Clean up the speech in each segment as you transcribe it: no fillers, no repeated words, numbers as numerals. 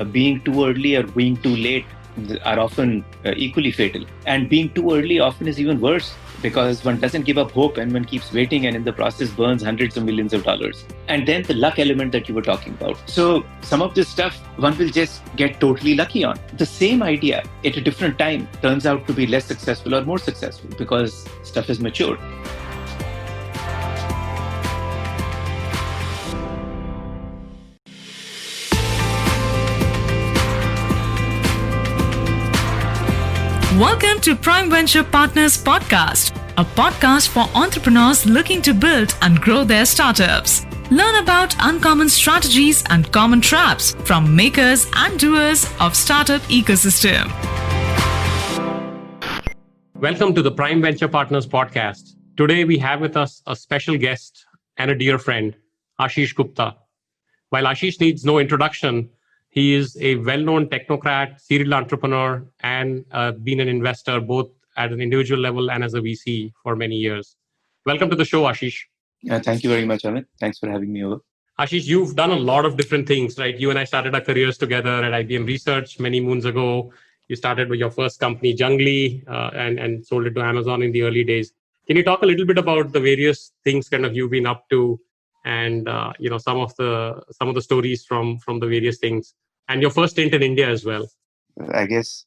being too early or being too late are often equally fatal. And being too early often is even worse because one doesn't give up hope and one keeps waiting and in the process burns hundreds of millions of dollars. And then the luck element that you were talking about. So some of this stuff one will just get totally lucky on. The same idea at a different time turns out to be less successful or more successful because stuff is matured. Welcome to Prime Venture Partners Podcast, a podcast for entrepreneurs looking to build and grow their startups. Learn about uncommon strategies and common traps from makers and doers of startup ecosystem. Welcome to the Prime Venture Partners Podcast. Today we have with us a special guest and a dear friend, Ashish Gupta. While Ashish needs no introduction, he is a well-known technocrat, serial entrepreneur, and been an investor both at an individual level and as a VC for many years. Welcome to the show, Ashish. Thank you very much, Amit. Thanks for having me over. Ashish, you've done a lot of different things, right? You and I started our careers together at IBM Research many moons ago. You started with your first company, Jungly, and sold it to Amazon in the early days. Can you talk a little bit about the various things kind of you've been up to, and some of the stories from the various things, and your first stint in India as well? I guess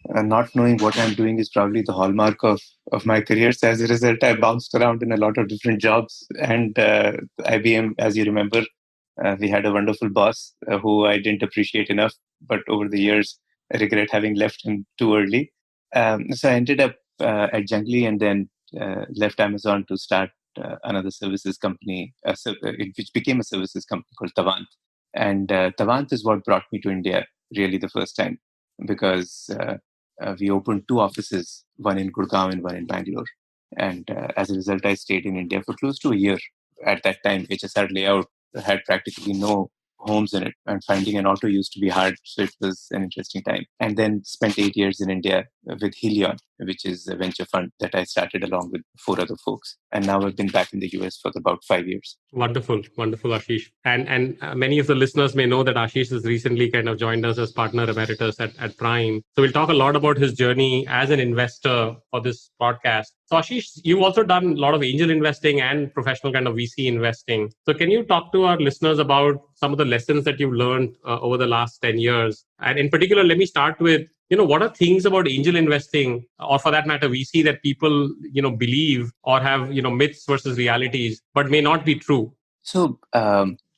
not knowing what I'm doing is probably the hallmark of my career. So as a result, I bounced around in a lot of different jobs. And IBM, as you remember, we had a wonderful boss who I didn't appreciate enough. But over the years, I regret having left him too early. So I ended up at Jungly and then left Amazon to start another services company, which became a services company called Tavant. And Tavant is what brought me to India really the first time, because we opened two offices, one in Gurgaon and one in Bangalore. And as a result, I stayed in India for close to a year. At that time, HSR layout had practically no homes in it, and finding an auto used to be hard. So it was an interesting time. And then spent 8 years in India with Helion, which is a venture fund that I started along with 4 other folks. And now I've been back in the US for about 5 years. Wonderful, Ashish. And many of the listeners may know that Ashish has recently kind of joined us as partner emeritus at Prime. So we'll talk a lot about his journey as an investor for this podcast. So Ashish, you've also done a lot of angel investing and professional kind of VC investing. So can you talk to our listeners about some of the lessons that you've learned over the last 10 years? And in particular, let me start with, what are things about angel investing, or for that matter, VC, that people, believe or have, myths versus realities, but may not be true? So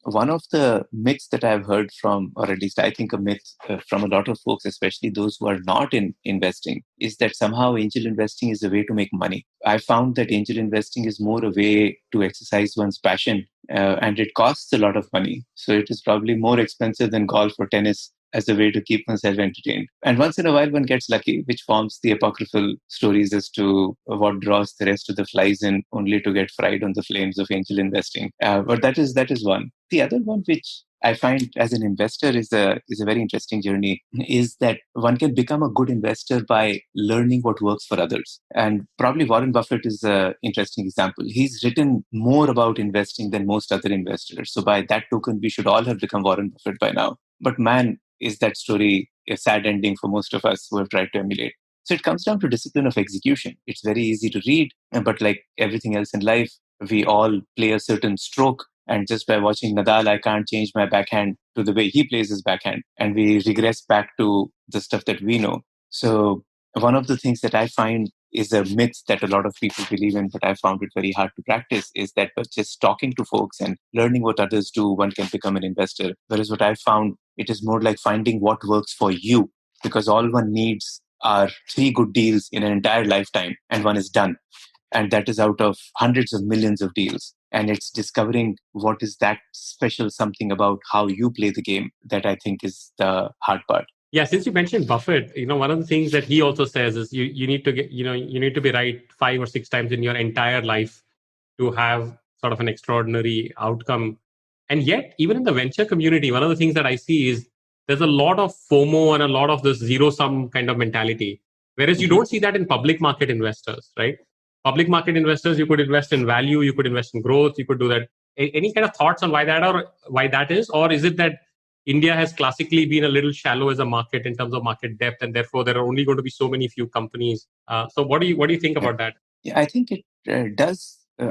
one of the myths that I've heard from, or at least I think a myth from a lot of folks, especially those who are not in investing, is that somehow angel investing is a way to make money. I found that angel investing is more a way to exercise one's passion, and it costs a lot of money. So it is probably more expensive than golf or tennis as a way to keep oneself entertained. And once in a while, one gets lucky, which forms the apocryphal stories as to what draws the rest of the flies in, only to get fried on the flames of angel investing. But that is one. The other one, which I find as an investor is a very interesting journey, is that one can become a good investor by learning what works for others. And probably Warren Buffett is an interesting example. He's written more about investing than most other investors. So by that token, we should all have become Warren Buffett by now. But man, is that story a sad ending for most of us who have tried to emulate. So it comes down to discipline of execution. It's very easy to read, but like everything else in life, we all play a certain stroke. And just by watching Nadal, I can't change my backhand to the way he plays his backhand. And we regress back to the stuff that we know. So one of the things that I find is a myth that a lot of people believe in, but I found it very hard to practice, is that by just talking to folks and learning what others do, one can become an investor. Whereas what I found, it is more like finding what works for you, because all one needs are 3 good deals in an entire lifetime, and one is done. And that is out of hundreds of millions of deals. And it's discovering what is that special something about how you play the game that I think is the hard part. Yeah, since you mentioned Buffett, one of the things that he also says is you need to get, you need to be right 5 or 6 times in your entire life to have sort of an extraordinary outcome. And yet, even in the venture community, one of the things that I see is there's a lot of FOMO and a lot of this zero-sum kind of mentality. Whereas you don't see that in public market investors, right? Public market investors, you could invest in value, you could invest in growth, you could do that. Any kind of thoughts on why that is? Or is it that India has classically been a little shallow as a market in terms of market depth, and therefore there are only going to be so many few companies. So what do you think Yeah. about that? Yeah, I think it does.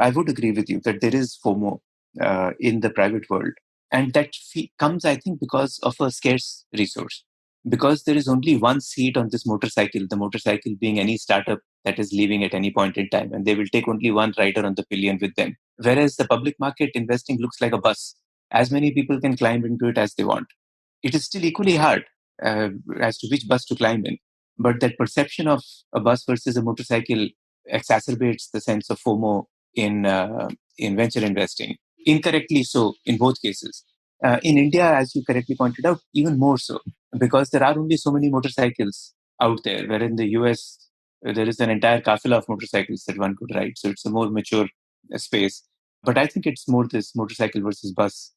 I would agree with you that there is FOMO in the private world. And that comes, I think, because of a scarce resource. Because there is only one seat on this motorcycle, the motorcycle being any startup that is leaving at any point in time, and they will take only one rider on the pillion with them. Whereas the public market investing looks like a bus. As many people can climb into it as they want. It is still equally hard uh, as to which bus to climb in. But that perception of a bus versus a motorcycle exacerbates the sense of FOMO in venture investing. Incorrectly so in both cases. In India, as you correctly pointed out, even more so because there are only so many motorcycles out there. Where in the US, there is an entire kafila of motorcycles that one could ride. So it's a more mature space. But I think it's more this motorcycle versus bus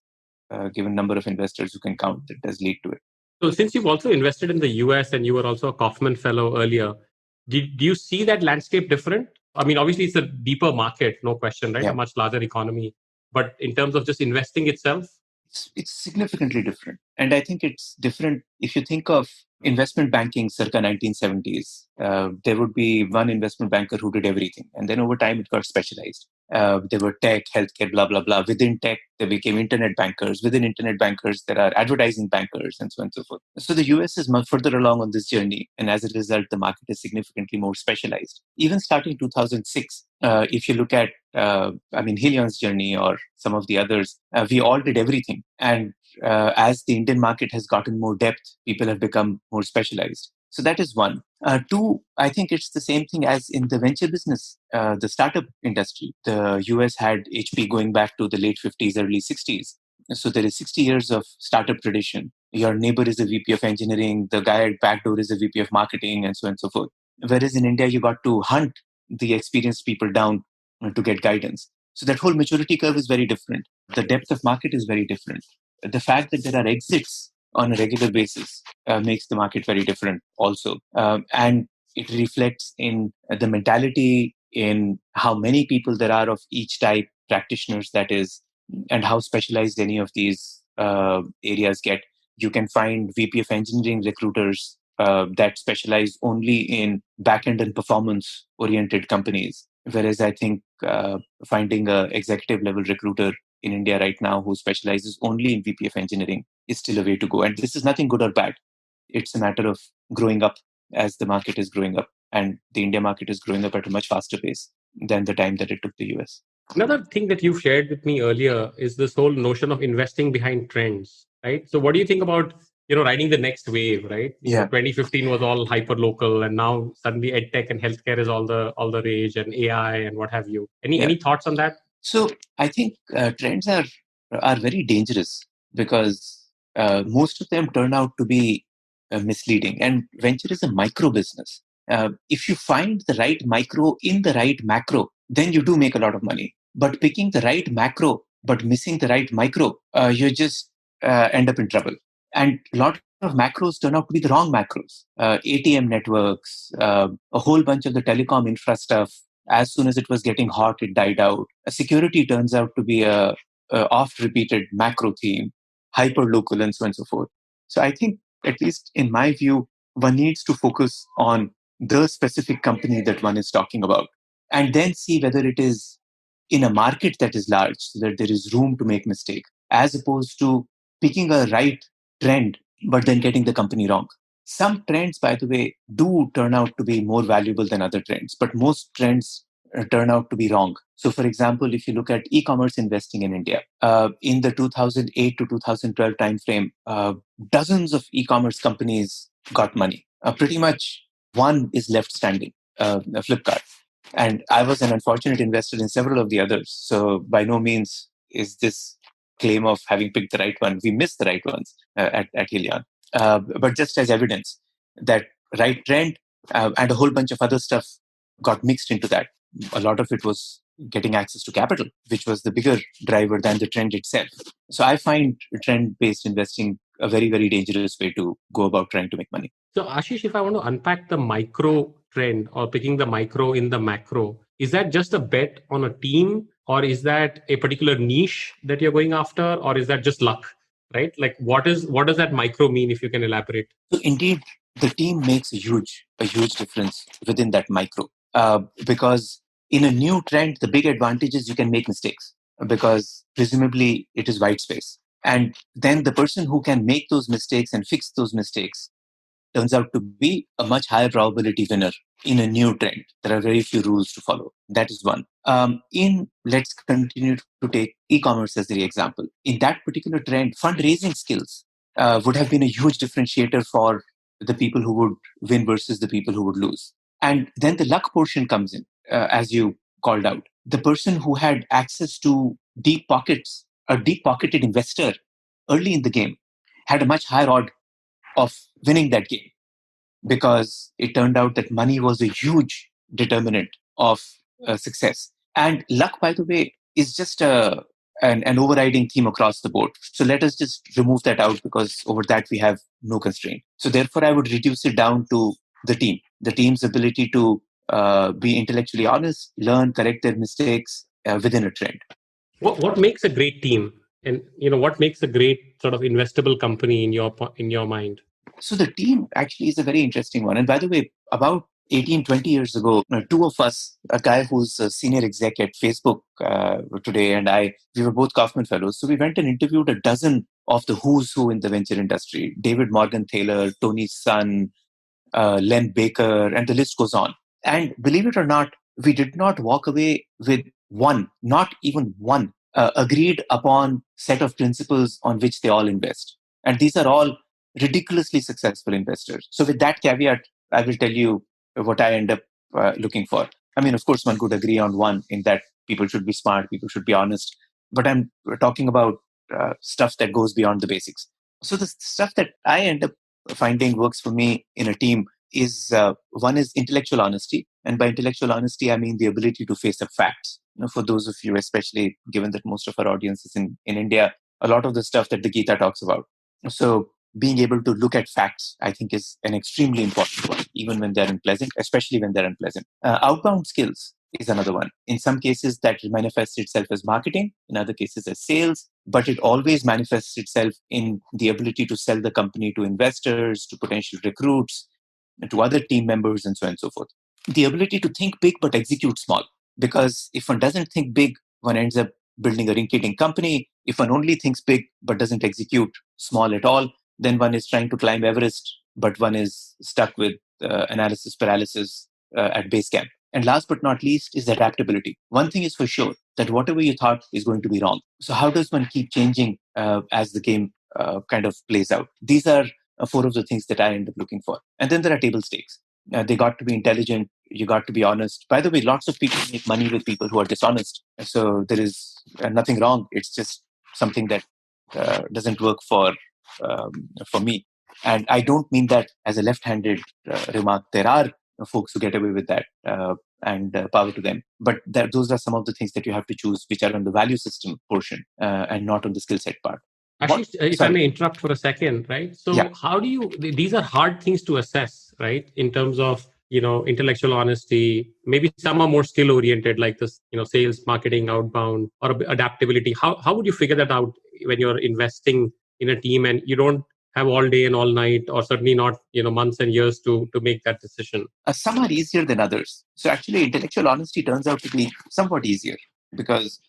given number of investors who can count that does lead to it. So since you've also invested in the US and you were also a Kaufman Fellow earlier, do you see that landscape different? I mean, obviously it's a deeper market, no question, right? A Yeah, much larger economy. But in terms of just investing itself, it's significantly different. And I think it's different if you think of investment banking circa 1970s. There would be one investment banker who did everything. And then over time, it got specialized. There were tech, healthcare, blah, blah, blah. Within tech, there became internet bankers. Within internet bankers, there are advertising bankers and so on and so forth. So the US is much further along on this journey. And as a result, the market is significantly more specialized. Even starting 2006, if you look at Helion's journey or some of the others, we all did everything. And as the Indian market has gotten more depth, people have become more specialized. So that is one. Two, I think it's the same thing as in the venture business, the startup industry. The US had HP going back to the late 50s, early 60s. So there is 60 years of startup tradition. Your neighbor is a VP of engineering, the guy at backdoor is a VP of marketing, and so on and so forth. Whereas in India, you got to hunt the experienced people down to get guidance. So that whole maturity curve is very different. The depth of market is very different. The fact that there are exits on a regular basis makes the market very different also. And it reflects in the mentality, in how many people there are of each type, practitioners that is, and how specialized any of these areas get. You can find VP of engineering recruiters that specialize only in back-end and performance-oriented companies. Whereas I think finding a executive level recruiter in India right now who specializes only in VP of engineering is still a way to go. And this is nothing good or bad. It's a matter of growing up as the market is growing up. And the India market is growing up at a much faster pace than the time that it took the US. another thing that you've shared with me earlier is this whole notion of investing behind trends, right? So what do you think about, riding the next wave, right? Yeah. 2015 was all hyper local, and now suddenly edtech and healthcare is all the rage, and AI and what have you. Any thoughts on that? So I think trends are very dangerous because most of them turn out to be misleading. And venture is a micro business. If you find the right micro in the right macro, then you do make a lot of money. But picking the right macro but missing the right micro, you just end up in trouble. And a lot of macros turn out to be the wrong macros. ATM networks, a whole bunch of the telecom infra stuff. As soon as it was getting hot, it died out. Security turns out to be a oft-repeated macro theme, hyper-local, and so on and so forth. So I think, at least in my view, one needs to focus on the specific company that one is talking about, and then see whether it is in a market that is large, so that there is room to make mistake, as opposed to picking a right trend but then getting the company wrong. Some trends, by the way, do turn out to be more valuable than other trends, but most trends turn out to be wrong. So, for example, if you look at e-commerce investing in India, in the 2008 to 2012 timeframe, dozens of e-commerce companies got money. Pretty much one is left standing, Flipkart. And I was an unfortunate investor in several of the others. So, by no means is this claim of having picked the right one. We missed the right ones at Helion. But just as evidence that right trend and a whole bunch of other stuff got mixed into that. A lot of it was getting access to capital, which was the bigger driver than the trend itself. So I find trend-based investing a very, very dangerous way to go about trying to make money. So Ashish, if I want to unpack the micro trend or picking the micro in the macro, is that just a bet on a team, or is that a particular niche that you're going after, or is that just luck? right? Like what does that micro mean, if you can elaborate? So indeed, the team makes a huge difference within that micro. Because in a new trend, the big advantage is you can make mistakes because presumably it is white space. And then the person who can make those mistakes and fix those mistakes turns out to be a much higher probability winner in a new trend. There are very few rules to follow. That is one. Let's continue to take e-commerce as the example. In that particular trend, fundraising skills would have been a huge differentiator for the people who would win versus the people who would lose. And then the luck portion comes in, as you called out. The person who had access to deep pockets, a deep pocketed investor early in the game, had a much higher odd of winning that game because it turned out that money was a huge determinant of success. And luck, by the way, is just an overriding theme across the board. So let us just remove that out because over that we have no constraint. So therefore, I would reduce it down to the team's ability to be intellectually honest, learn, correct their mistakes within a trend. What makes a great team, and what makes a great sort of investable company in your mind? So the team actually is a very interesting one. And by the way, about 18, 20 years ago, two of us, a guy who's a senior exec at Facebook today, and I, we were both Kaufman Fellows. So we went and interviewed a dozen of the who's who in the venture industry: David Morgan Taylor, Tony Sun, Len Baker, and the list goes on. And believe it or not, we did not walk away with one, not even one, agreed upon set of principles on which they all invest. And these are all ridiculously successful investors. So, with that caveat, I will tell you what I end up looking for. I mean, of course, one could agree on one in that people should be smart, people should be honest. But I'm talking about stuff that goes beyond the basics. So, the stuff that I end up finding works for me in a team is one is intellectual honesty. And by intellectual honesty, I mean the ability to face up facts. For those of you, especially given that most of our audience is in India, a lot of the stuff that the Gita talks about. So being able to look at facts, I think, is an extremely important one, even when they're unpleasant, especially when they're unpleasant. Outbound skills is another one. In some cases, that manifests itself as marketing, in other cases, as sales, but it always manifests itself in the ability to sell the company to investors, to potential recruits, to other team members, and so on and so forth. The ability to think big but execute small. Because if one doesn't think big, one ends up building a rinky-dink company. If one only thinks big but doesn't execute small at all, then one is trying to climb Everest, but one is stuck with analysis paralysis at base camp. And last but not least is adaptability. One thing is for sure, that whatever you thought is going to be wrong. So how does one keep changing as the game kind of plays out? These are four of the things that I end up looking for. And then there are table stakes. They got to be intelligent. You got to be honest. By the way, lots of people make money with people who are dishonest. So there is nothing wrong. It's just something that doesn't work for me. And I don't mean that as a left-handed remark. There are folks who get away with that, and power to them. But those are some of the things that you have to choose, which are on the value system portion and not on the skill set part. Ashish, if I may interrupt for a second, right? So Yeah. how do you, these are hard things to assess, right? In terms of, intellectual honesty, maybe some are more skill oriented, like this, sales, marketing, outbound, or adaptability. How would you figure that out when you're investing in a team and you don't have all day and all night, or certainly not, months and years to make that decision? Some are easier than others. So actually, intellectual honesty turns out to be somewhat easier because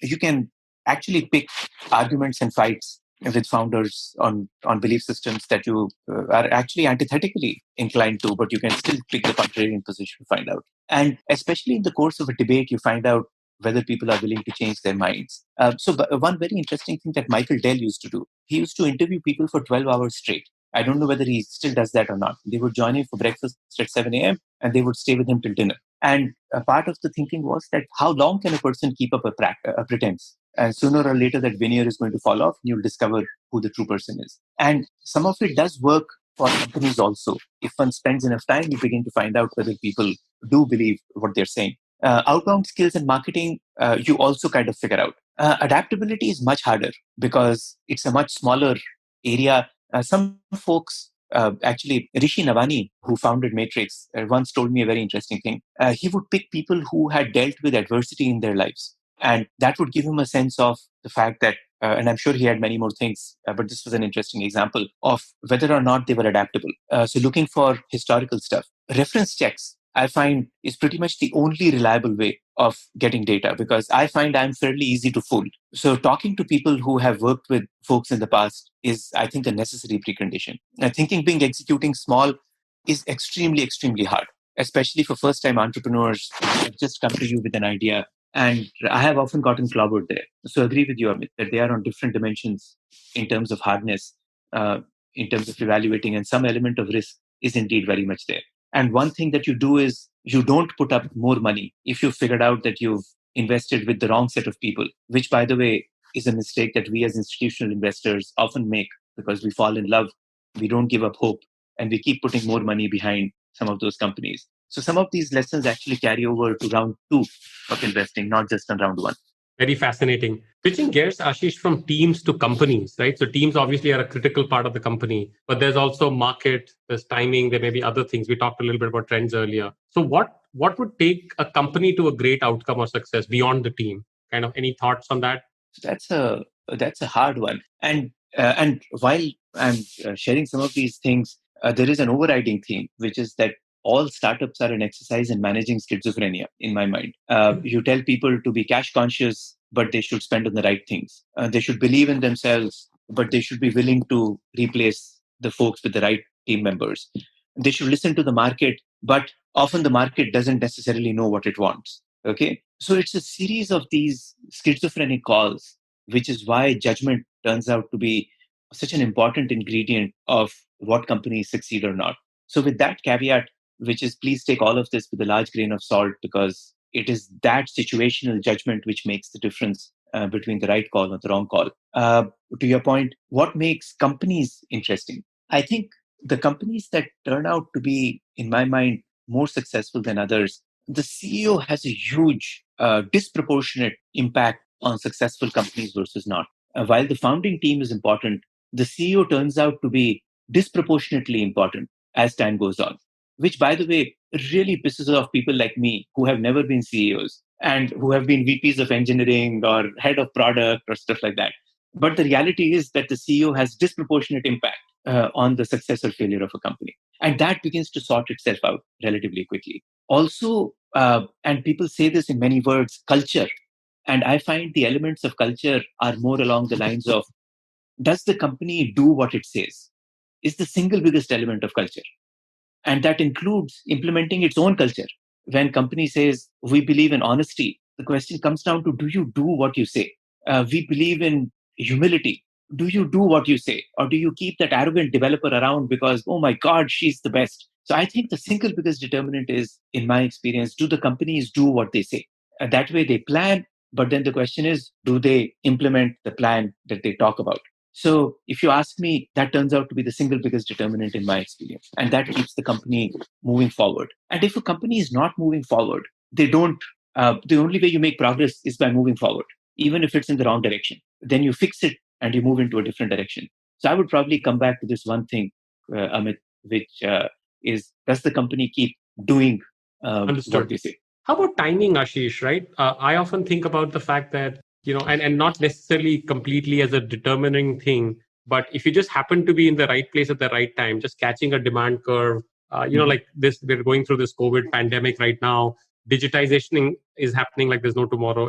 you can actually pick arguments and fights with founders on belief systems that you are actually antithetically inclined to, but you can still pick the contrarian position to find out. And especially in the course of a debate, you find out whether people are willing to change their minds. One very interesting thing that Michael Dell used to do, he used to interview people for 12 hours straight. I don't know whether he still does that or not. They would join him for breakfast at 7 a.m. and they would stay with him till dinner. And a part of the thinking was that how long can a person keep up a pretense? And sooner or later, that veneer is going to fall off and you'll discover who the true person is. And some of it does work for companies also. If one spends enough time, you begin to find out whether people do believe what they're saying. Outbound skills and marketing, you also kind of figure out. Adaptability is much harder because it's a much smaller area. Some folks, actually, Rishi Navani, who founded Matrix, once told me a very interesting thing. He would pick people who had dealt with adversity in their lives. And that would give him a sense of the fact that and I'm sure he had many more things, but this was an interesting example of whether or not they were adaptable. So looking for historical stuff. Reference checks, I find, is pretty much the only reliable way of getting data, because I find I'm fairly easy to fool. So talking to people who have worked with folks in the past is, I think, a necessary precondition. Thinking being executing small is extremely, extremely hard, especially for first time entrepreneurs who have just come to you with an idea. And I have often gotten clobbered there. So I agree with you, Amit, that they are on different dimensions in terms of hardness, uh, in terms of evaluating, and some element of risk is indeed very much there. And one thing that you do is you don't put up more money if you've figured out that you've invested with the wrong set of people, which, by the way, is a mistake that we as institutional investors often make because we fall in love, we don't give up hope, and we keep putting more money behind some of those companies. So some of these lessons actually carry over to round two of investing, not just on round one. Very fascinating. Switching gears, Ashish, from teams to companies, right? So teams obviously are a critical part of the company, but there's also market, there's timing, there may be other things. We talked a little bit about trends earlier. So what would take a company to a great outcome or success beyond the team? Kind of any thoughts on that? So that's a hard one. And while I'm sharing some of these things, there is an overriding theme, which is that all startups are an exercise in managing schizophrenia. In my mind, you tell people to be cash conscious, but they should spend on the right things. They should believe in themselves, but they should be willing to replace the folks with the right team members. They should listen to the market, but often the market doesn't necessarily know what it wants. Okay, so it's a series of these schizophrenic calls, which is why judgment turns out to be such an important ingredient of what companies succeed or not. So, with that caveat, which is please take all of this with a large grain of salt, because it is that situational judgment which makes the difference between the right call or the wrong call. To your point, what makes companies interesting? I think the companies that turn out to be, in my mind, more successful than others, the CEO has a huge, disproportionate impact on successful companies versus not. While the founding team is important, the CEO turns out to be disproportionately important as time goes on, which, by the way, really pisses off people like me who have never been CEOs and who have been VPs of engineering or head of product or stuff like that. But the reality is that the CEO has disproportionate impact on the success or failure of a company. And that begins to sort itself out relatively quickly. Also, and people say this in many words, culture. And I find the elements of culture are more along the lines of, does the company do what it says? Is the single biggest element of culture. And that includes implementing its own culture. When company says, we believe in honesty, the question comes down to, do you do what you say? We believe in humility. Do you do what you say? Or do you keep that arrogant developer around because, oh my God, she's the best? So I think the single biggest determinant is, in my experience, do the companies do what they say? That way they plan, but then the question is, do they implement the plan that they talk about? So if you ask me, that turns out to be the single biggest determinant in my experience. And that keeps the company moving forward. And if a company is not moving forward, they don't, the only way you make progress is by moving forward, even if it's in the wrong direction. Then you fix it and you move into a different direction. So I would probably come back to this one thing, Amit, which is, does the company keep doing what Understood. they say? How about timing, Ashish, right? I often think about the fact that, and not necessarily completely as a determining thing, but if you just happen to be in the right place at the right time, just catching a demand curve, like this, we're going through this COVID pandemic right now. Digitization is happening like there's no tomorrow.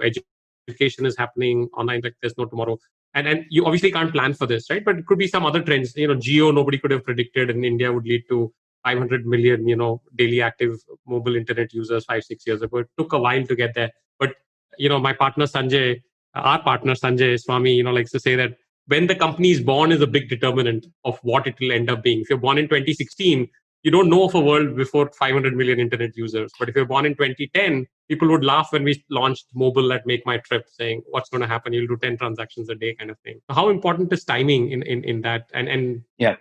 Education is happening online like there's no tomorrow. And you obviously can't plan for this, right? But it could be some other trends. Geo, nobody could have predicted, and India would lead to 500 million, daily active mobile internet users 5-6 years ago. It took a while to get there. But, my partner Sanjay, our partner Sanjay Swami, likes to say that when the company is born is a big determinant of what it will end up being. If you're born in 2016, you don't know of a world before 500 million internet users. But if you're born in 2010, people would laugh when we launched mobile at Make My Trip, saying, what's going to happen? You'll do 10 transactions a day kind of thing. How important is timing in that? And Yeah,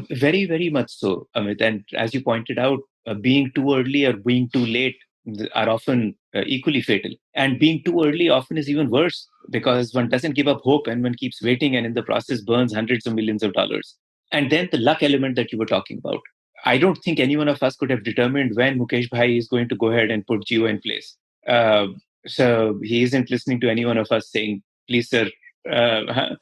very, very much so, Amit. And as you pointed out, being too early or being too late are often equally fatal. And being too early often is even worse because one doesn't give up hope and one keeps waiting and in the process burns hundreds of millions of dollars. And then the luck element that you were talking about. I don't think any one of us could have determined when Mukesh Bhai is going to go ahead and put Geo in place. So he isn't listening to any one of us saying, please, sir, Huh?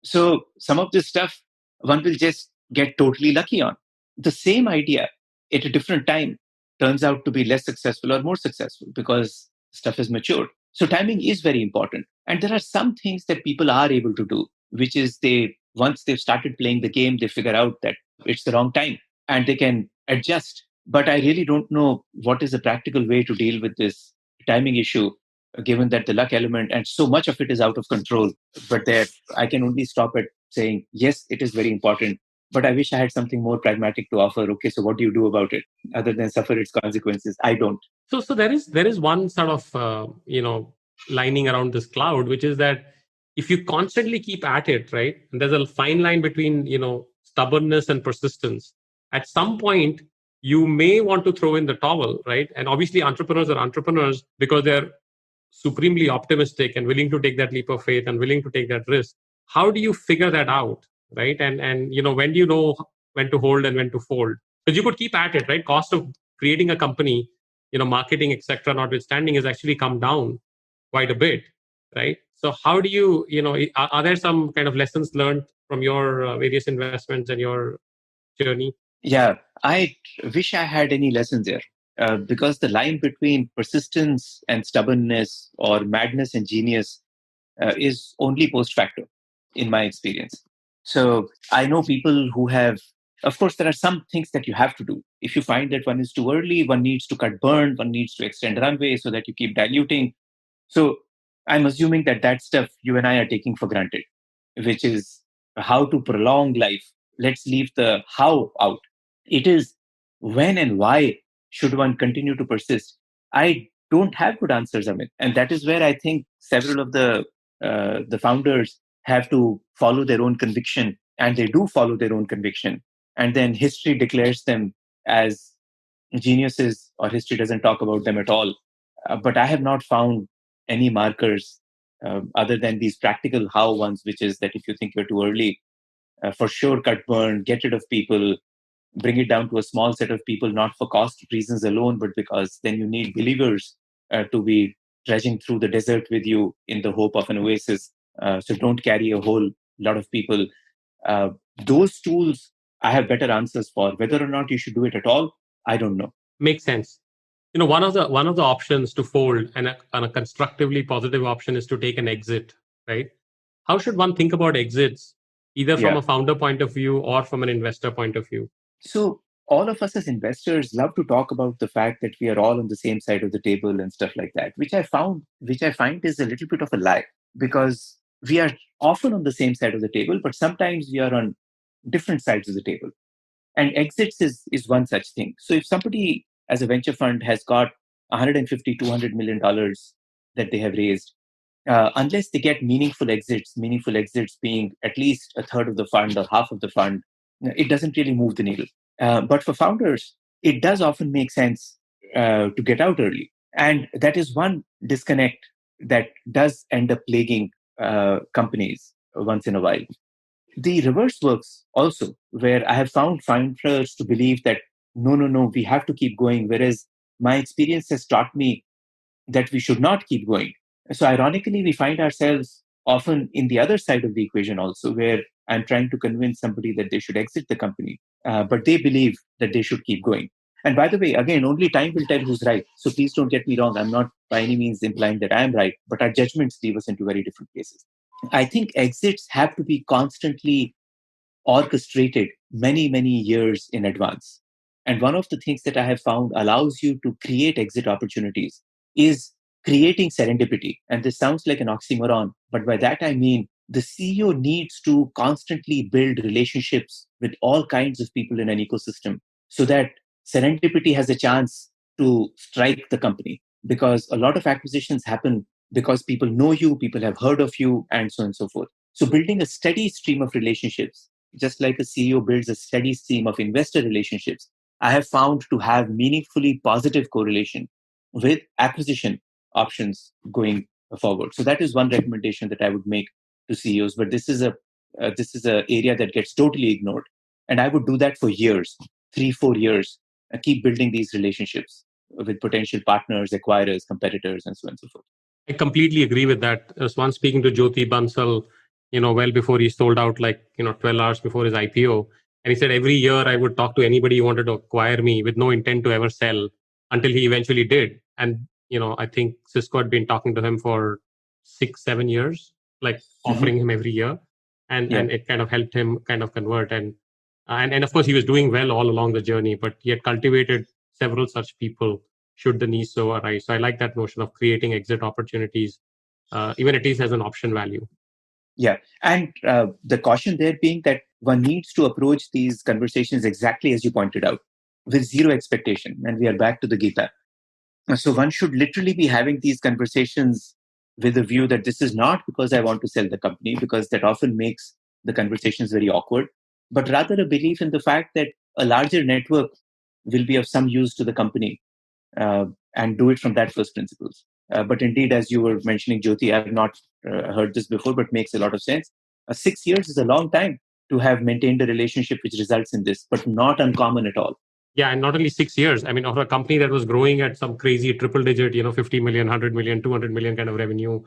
So some of this stuff one will just get totally lucky on. The same idea at a different time turns out to be less successful or more successful because stuff is matured. So timing is very important. And there are some things that people are able to do, which is they once they've started playing the game, they figure out that it's the wrong time and they can adjust. But I really don't know what is a practical way to deal with this timing issue, given that the luck element and so much of it is out of control. But there, I can only stop at saying, yes, it is very important. But I wish I had something more pragmatic to offer. Okay, so what do you do about it other than suffer its consequences? I don't. So there is one sort of lining around this cloud, which is that if you constantly keep at it, right, and there's a fine line between stubbornness and persistence. At some point, you may want to throw in the towel, right? And obviously, entrepreneurs are entrepreneurs because they're supremely optimistic and willing to take that leap of faith and willing to take that risk. How do you figure that out, right? And when do you know when to hold and when to fold? Because you could keep at it, right? Cost of creating a company, marketing, etc., notwithstanding, has actually come down quite a bit, right? So how do are there some kind of lessons learned from your various investments and your journey? Yeah, I wish I had any lessons there, because the line between persistence and stubbornness or madness and genius is only post facto, in my experience. So I know people who have, of course, there are some things that you have to do. If you find that one is too early, one needs to cut burn, one needs to extend runway so that you keep diluting. So I'm assuming that that stuff you and I are taking for granted, which is how to prolong life. Let's leave the how out. It is when and why should one continue to persist. I don't have good answers, Amit, and that is where I think several of the founders have to follow their own conviction, and they do follow their own conviction, and then history declares them as geniuses, or history doesn't talk about them at all. But I have not found any markers other than these practical how ones, which is that if you think you're too early, for sure, cut burn, get rid of people, bring it down to a small set of people, not for cost reasons alone, but because then you need believers to be trudging through the desert with you in the hope of an oasis. So don't carry a whole lot of people. Uh, those tools I have better answers for. Whether or not you should do it at all, I don't know. Makes sense. One of the options to fold, and a constructively positive option, is to take an exit, right? How should one think about exits, either from Yeah. a founder point of view or from an investor point of view? So all of us as investors love to talk about the fact that we are all on the same side of the table and stuff like that, which I find is a little bit of a lie, because we are often on the same side of the table, but sometimes we are on different sides of the table. And exits is one such thing. So if somebody as a venture fund has got 150, $200 million that they have raised, unless they get meaningful exits being at least a third of the fund or half of the fund, it doesn't really move the needle. But for founders, it does often make sense to get out early. And that is one disconnect that does end up plaguing companies once in a while. The reverse works also, where I have found founders to believe that no, no, no, we have to keep going, whereas my experience has taught me that we should not keep going. So, ironically, we find ourselves often in the other side of the equation also, where I'm trying to convince somebody that they should exit the company, but they believe that they should keep going. And by the way, again, only time will tell who's right. So please don't get me wrong. I'm not by any means implying that I'm right, but our judgments leave us into very different places. I think exits have to be constantly orchestrated many, many years in advance. And one of the things that I have found allows you to create exit opportunities is creating serendipity. And this sounds like an oxymoron, but by that I mean the CEO needs to constantly build relationships with all kinds of people in an ecosystem so that serendipity has a chance to strike the company. Because a lot of acquisitions happen because people know you, people have heard of you, and so on and so forth. So building a steady stream of relationships, just like a CEO builds a steady stream of investor relationships, I have found to have meaningfully positive correlation with acquisition options going forward. So that is one recommendation that I would make to CEOs. But this is a area that gets totally ignored, and I would do that for years, 3 4 years, and keep building these relationships with potential partners, acquirers, competitors, and so on and so forth. I completely agree with that. I was once speaking to Jyoti Bansal, well before he sold out, 12 hours before his IPO. And he said every year I would talk to anybody who wanted to acquire me with no intent to ever sell until he eventually did. And, I think Cisco had been talking to him for 6, 7 years, like Hmm. offering him every year. Yeah. And it kind of helped him kind of convert. And of course, he was doing well all along the journey, but he had cultivated several such people should the need so arise. So I like that notion of creating exit opportunities, even at least as an option value. Yeah. And the caution there being that one needs to approach these conversations exactly as you pointed out, with zero expectation. And we are back to the Gita. So one should literally be having these conversations with a view that this is not because I want to sell the company, because that often makes the conversations very awkward, but rather a belief in the fact that a larger network will be of some use to the company, uh, and do it from that first principles. But indeed, as you were mentioning, Jyoti, I've not heard this before, but makes a lot of sense. 6 years is a long time to have maintained a relationship which results in this, but not uncommon at all. Yeah, and not only 6 years. I mean, of a company that was growing at some crazy triple digit, 50 million, 100 million, 200 million kind of revenue,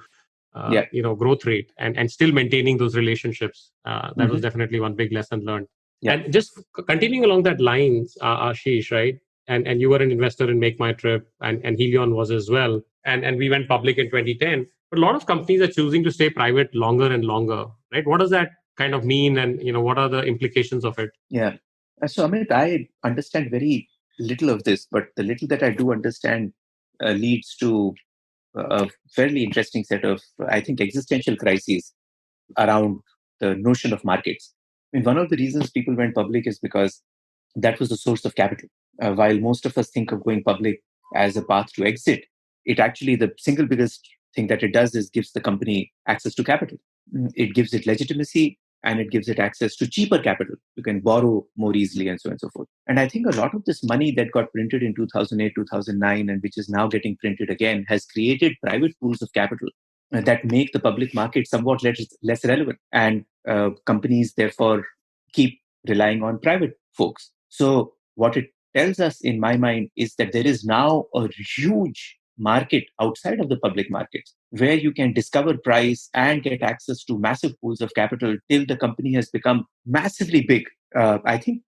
Yeah. growth rate, and still maintaining those relationships. That was Hmm. definitely one big lesson learned. Yeah. And just continuing along that lines, Ashish, right? And you were an investor in Make My Trip, and Helion was as well. And we went public in 2010. But a lot of companies are choosing to stay private longer and longer, right? What does that kind of mean, and what are the implications of it? Yeah. So, Amit, I understand very little of this, but the little that I do understand leads to a fairly interesting set of, I think, existential crises around the notion of markets. I mean, one of the reasons people went public is because that was the source of capital. While most of us think of going public as a path to exit, it actually, the single biggest thing that it does is gives the company access to capital. It gives it legitimacy, and it gives it access to cheaper capital. You can borrow more easily, and so on and so forth. And I think a lot of this money that got printed in 2008, 2009, and which is now getting printed again, has created private pools of capital that make the public market somewhat less relevant. And companies, therefore, keep relying on private folks. So, what it tells us, in my mind, is that there is now a huge market outside of the public markets where you can discover price and get access to massive pools of capital till the company has become massively big. I think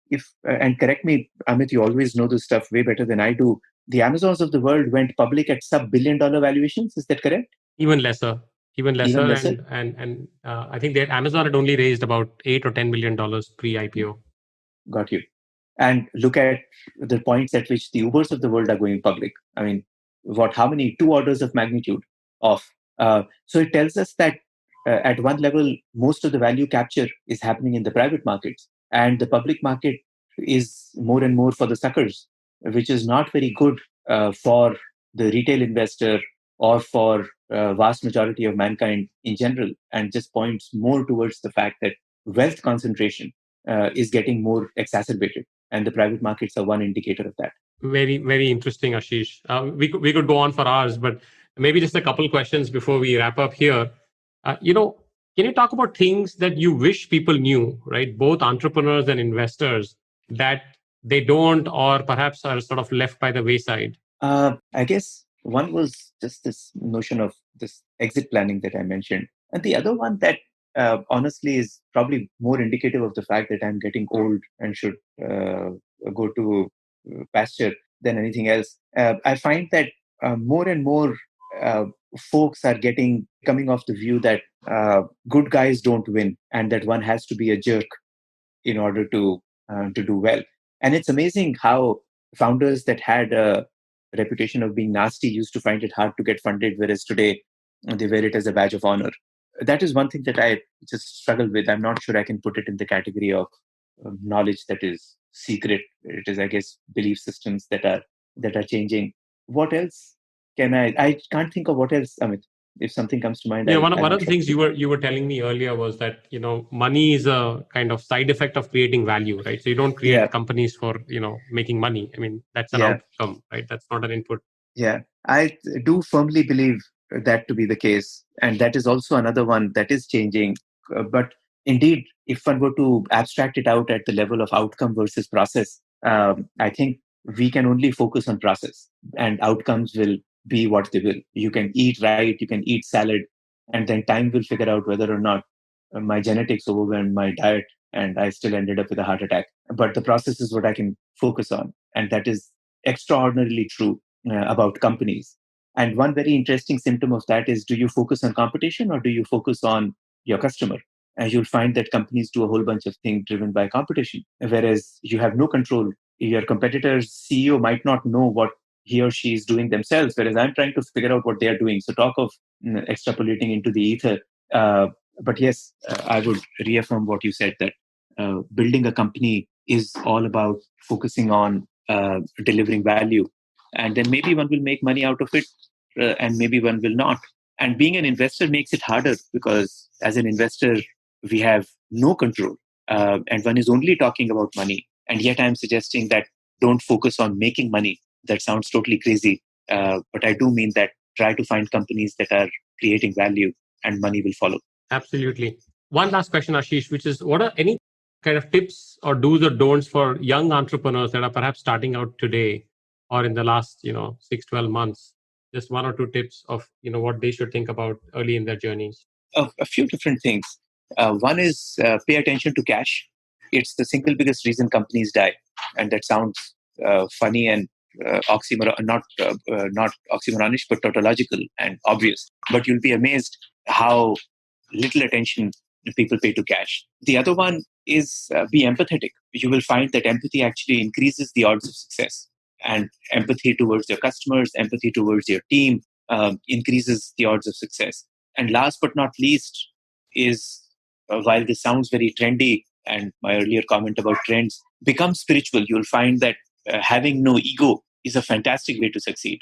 and correct me, Amit, you always know this stuff way better than I do. The Amazons of the world went public at sub-billion-dollar valuations. Is that correct? Even lesser, even Even lesser. lesser? And I think that Amazon had only raised about $8 or $10 million pre-IPO. Got you. And look at the points at which the Ubers of the world are going public. I mean, how many? Two orders of magnitude off. So it tells us that at one level, most of the value capture is happening in the private markets, and the public market is more and more for the suckers, which is not very good for the retail investor or for vast majority of mankind in general, and just points more towards the fact that wealth concentration is getting more exacerbated, and the private markets are one indicator of that. Very, very interesting, Ashish. We could go on for hours, but maybe just a couple questions before we wrap up here. Uh, you know, can you talk about things that you wish people knew, right? Both entrepreneurs and investors, that they don't, or perhaps are sort of left by the wayside. I guess one was just this notion of this exit planning that I mentioned, and the other one that honestly is probably more indicative of the fact that I'm getting old and should go to pasture than anything else. I find that more and more uh, folks are coming off the view that good guys don't win, and that one has to be a jerk in order to do well. And it's amazing how founders that had a reputation of being nasty used to find it hard to get funded, whereas today they wear it as a badge of honor. That is one thing that I just struggle with. I'm not sure I can put it in the category of knowledge that is secret. It is, I guess, belief systems that are changing. What else can I can't think of what else, Amit. If something comes to mind, Yeah, I'll, one I'll of the things you were telling me earlier was that money is a kind of side effect of creating value, right? So you don't yeah, create companies for making money. I mean, that's an yeah. outcome, right? That's not an input. Yeah, I do firmly believe that to be the case. And that is also another one that is changing. But indeed, if one were to abstract it out at the level of outcome versus process, I think we can only focus on process, and outcomes will be what they will. You can eat right, you can eat salad, and then time will figure out whether or not my genetics overwhelmed my diet and I still ended up with a heart attack. But the process is what I can focus on. And that is extraordinarily true about companies. And one very interesting symptom of that is, do you focus on competition or do you focus on your customer? And you'll find that companies do a whole bunch of things driven by competition, whereas you have no control. Your competitor's CEO might not know what he or she is doing themselves, whereas I'm trying to figure out what they are doing. So talk of extrapolating into the ether. But yes, I would reaffirm what you said, that building a company is all about focusing on delivering value. And then maybe one will make money out of it, and maybe one will not. And being an investor makes it harder because as an investor, we have no control, and one is only talking about money. And yet I'm suggesting that don't focus on making money. That sounds totally crazy. But I do mean that try to find companies that are creating value and money will follow. Absolutely. One last question, Ashish, which is, what are any kind of tips or do's or don'ts for young entrepreneurs that are perhaps starting out today or in the last 6-12 months? Just one or two tips of what they should think about early in their journeys. A few different things. One is pay attention to cash. It's the single biggest reason companies die, and that sounds funny and not oxymoronish, but tautological and obvious. But you'll be amazed how little attention people pay to cash. The other one is be empathetic. You will find that empathy actually increases the odds of success. And empathy towards your customers, empathy towards your team increases the odds of success. And last but not least is, while this sounds very trendy, and my earlier comment about trends, become spiritual. You'll find that having no ego is a fantastic way to succeed,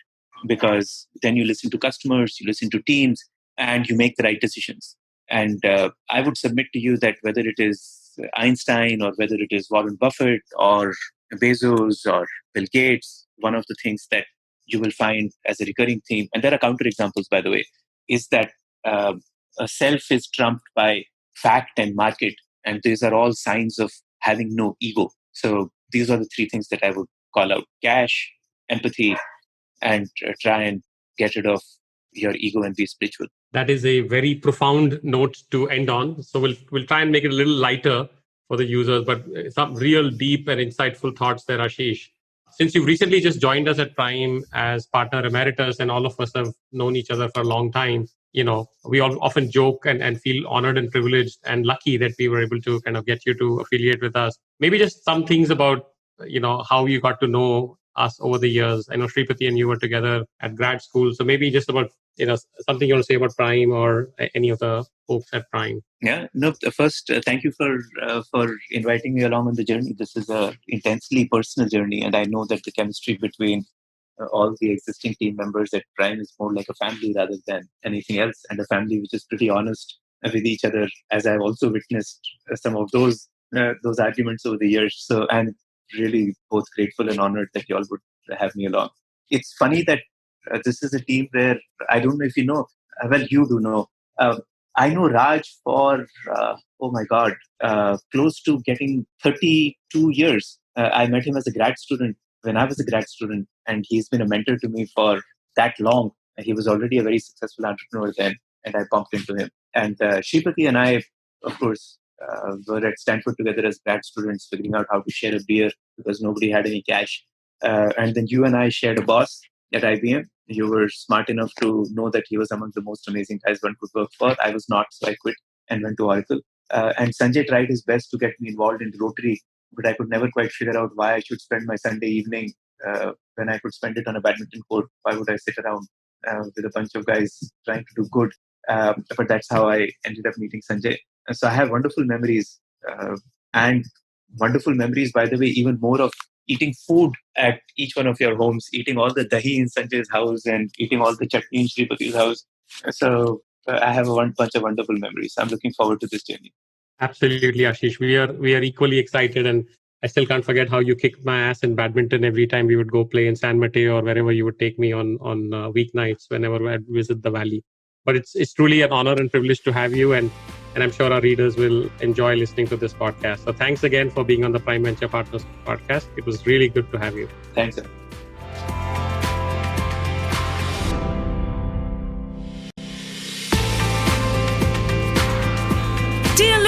because then you listen to customers, you listen to teams, and you make the right decisions. And I would submit to you that whether it is Einstein or whether it is Warren Buffett or Bezos or Bill Gates, one of the things that you will find as a recurring theme, and there are counterexamples, by the way, is that a self is trumped by fact and market. And these are all signs of having no ego. So these are the three things that I would call out: cash, empathy, and try and get rid of your ego and be spiritual. That is a very profound note to end on. So we'll try and make it a little lighter for the users, but some real deep and insightful thoughts there, Ashish. Since you've recently just joined us at Prime as partner emeritus, and all of us have known each other for a long time, we all often joke and feel honored and privileged and lucky that we were able to kind of get you to affiliate with us. Maybe just some things about, how you got to know us over the years. I know Shripati and you were together at grad school. So maybe just about, something you want to say about Prime or any of the folks at Prime. Yeah, no, first, thank you for inviting me along on the journey. This is a intensely personal journey. And I know that the chemistry between all the existing team members at Prime is more like a family rather than anything else, and a family which is pretty honest with each other, as I've also witnessed some of those arguments over the years. So I'm really both grateful and honored that you all would have me along. It's funny that this is a team where, I don't know if you know, well, you do know. I know Raj for, close to getting 32 years. I met him as a grad student when I was a grad student, and he's been a mentor to me for that long. He was already a very successful entrepreneur then, and I bumped into him. And Shripati and I, of course, were at Stanford together as grad students, figuring out how to share a beer because nobody had any cash. And then you and I shared a boss at IBM. You were smart enough to know that he was among the most amazing guys one could work for. I was not, so I quit and went to Oracle. And Sanjay tried his best to get me involved in Rotary, but I could never quite figure out why I should spend my Sunday evening when I could spend it on a badminton court. Why would I sit around with a bunch of guys trying to do good? But that's how I ended up meeting Sanjay. And so I have wonderful memories, and wonderful memories, by the way, even more of eating food at each one of your homes, eating all the dahi in Sanjay's house and eating all the chutney in Shripati's house. So I have a bunch of wonderful memories. I'm looking forward to this journey. Absolutely, Ashish. We are equally excited, and I still can't forget how you kicked my ass in badminton every time we would go play in San Mateo or wherever you would take me on weeknights whenever I'd visit the Valley. But it's truly an honor and privilege to have you, and I'm sure our readers will enjoy listening to this podcast. So thanks again for being on the Prime Venture Partners podcast. It was really good to have you. Thanks, sir.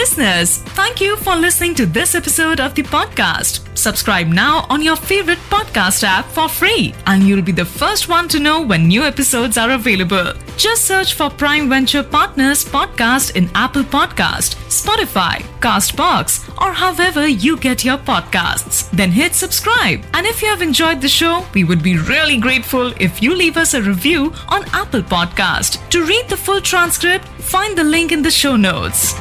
Listeners, thank you for listening to this episode of the podcast. Subscribe now on your favorite podcast app for free, and you'll be the first one to know when new episodes are available. Just search for Prime Venture Partners Podcast in Apple Podcast, Spotify, Castbox, or however you get your podcasts. Then hit subscribe. And if you have enjoyed the show, we would be really grateful if you leave us a review on Apple Podcast. To read the full transcript, find the link in the show notes.